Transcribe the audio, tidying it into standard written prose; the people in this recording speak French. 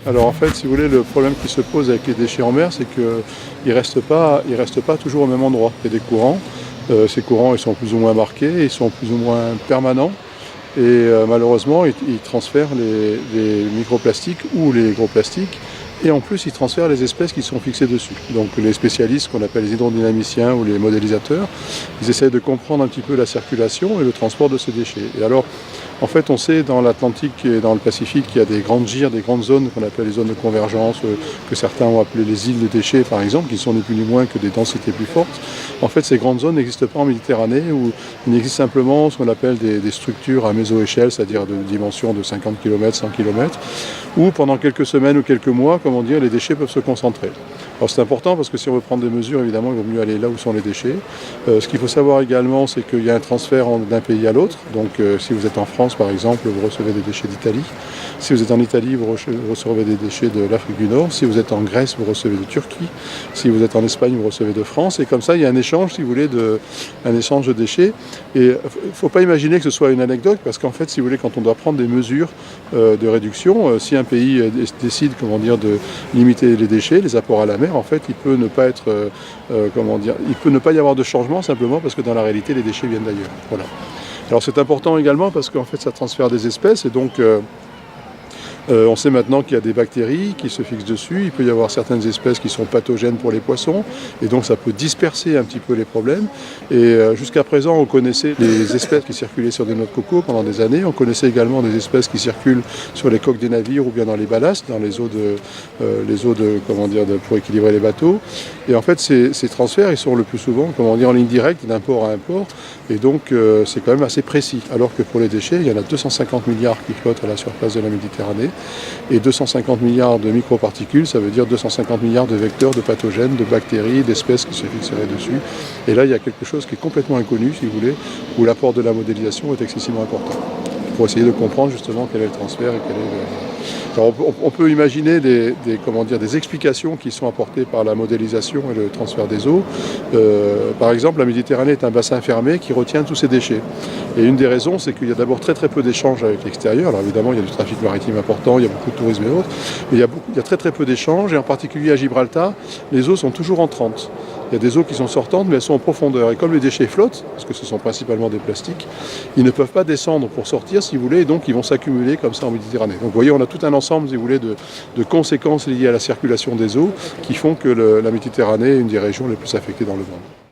Alors en fait, si vous voulez, le problème qui se pose avec les déchets en mer, c'est qu'ils ne restent pas toujours au même endroit. Il y a des courants, ces courants ils sont plus ou moins marqués, ils sont plus ou moins permanents, et malheureusement ils transfèrent les microplastiques ou les gros plastiques, et en plus ils transfèrent les espèces qui sont fixées dessus. Donc les spécialistes qu'on appelle les hydrodynamiciens ou les modélisateurs, ils essayent de comprendre un petit peu la circulation et le transport de ces déchets. Et alors, en fait, on sait dans l'Atlantique et dans le Pacifique qu'il y a des grandes gyres, des grandes zones qu'on appelle les zones de convergence, que certains ont appelées les îles de déchets par exemple, qui sont ni plus ni moins que des densités plus fortes. En fait, ces grandes zones n'existent pas en Méditerranée, où il existe simplement ce qu'on appelle des structures à mésoéchelle, c'est-à-dire de dimension de 50 km, 100 km, où pendant quelques semaines ou quelques mois, comment dire, les déchets peuvent se concentrer. Alors c'est important parce que si on veut prendre des mesures, évidemment, il vaut mieux aller là où sont les déchets. Ce qu'il faut savoir également, c'est qu'il y a un transfert d'un pays à l'autre. Donc si vous êtes en France, par exemple, vous recevez des déchets d'Italie. Si vous êtes en Italie, vous recevez des déchets de l'Afrique du Nord. Si vous êtes en Grèce, vous recevez de Turquie. Si vous êtes en Espagne, vous recevez de France. Et comme ça, il y a un échange, si vous voulez, un échange de déchets. Et il ne faut pas imaginer que ce soit une anecdote, parce qu'en fait, si vous voulez, quand on doit prendre des mesures de réduction, si un pays décide, comment dire, de limiter les déchets, les apports à la mer, en fait, il peut ne pas être, il peut ne pas y avoir de changement simplement parce que dans la réalité, les déchets viennent d'ailleurs. Voilà. Alors c'est important également parce qu'en fait, ça transfère des espèces et donc on sait maintenant qu'il y a des bactéries qui se fixent dessus, il peut y avoir certaines espèces qui sont pathogènes pour les poissons, et donc ça peut disperser un petit peu les problèmes. Et jusqu'à présent, on connaissait les espèces qui circulaient sur des noix de coco pendant des années, on connaissait également des espèces qui circulent sur les coques des navires ou bien dans les ballasts, dans les eaux pour équilibrer les bateaux. Et en fait, ces transferts, ils sont le plus souvent, comment dire, en ligne directe d'un port à un port, et donc c'est quand même assez précis. Alors que pour les déchets, il y en a 250 milliards qui flottent à la surface de la Méditerranée, et 250 milliards de microparticules, ça veut dire 250 milliards de vecteurs, de pathogènes, de bactéries, d'espèces qui se fixeraient dessus. Et là, il y a quelque chose qui est complètement inconnu, si vous voulez, où l'apport de la modélisation est excessivement important, pour essayer de comprendre justement quel est le transfert et quel est le... Alors on peut imaginer des explications qui sont apportées par la modélisation et le transfert des eaux. Par exemple, la Méditerranée est un bassin fermé qui retient tous ces déchets. Et une des raisons, c'est qu'il y a d'abord très peu d'échanges avec l'extérieur. Alors évidemment, il y a du trafic maritime important, il y a beaucoup de tourisme et autres, mais il y a très peu d'échanges, et en particulier à Gibraltar, les eaux sont toujours entrantes. Il y a des eaux qui sont sortantes, mais elles sont en profondeur. Et comme les déchets flottent, parce que ce sont principalement des plastiques, ils ne peuvent pas descendre pour sortir, si vous voulez, et donc ils vont s'accumuler comme ça en Méditerranée. Donc vous voyez, on a tout un ensemble, si vous voulez, de conséquences liées à la circulation des eaux qui font que la Méditerranée est une des régions les plus affectées dans le monde.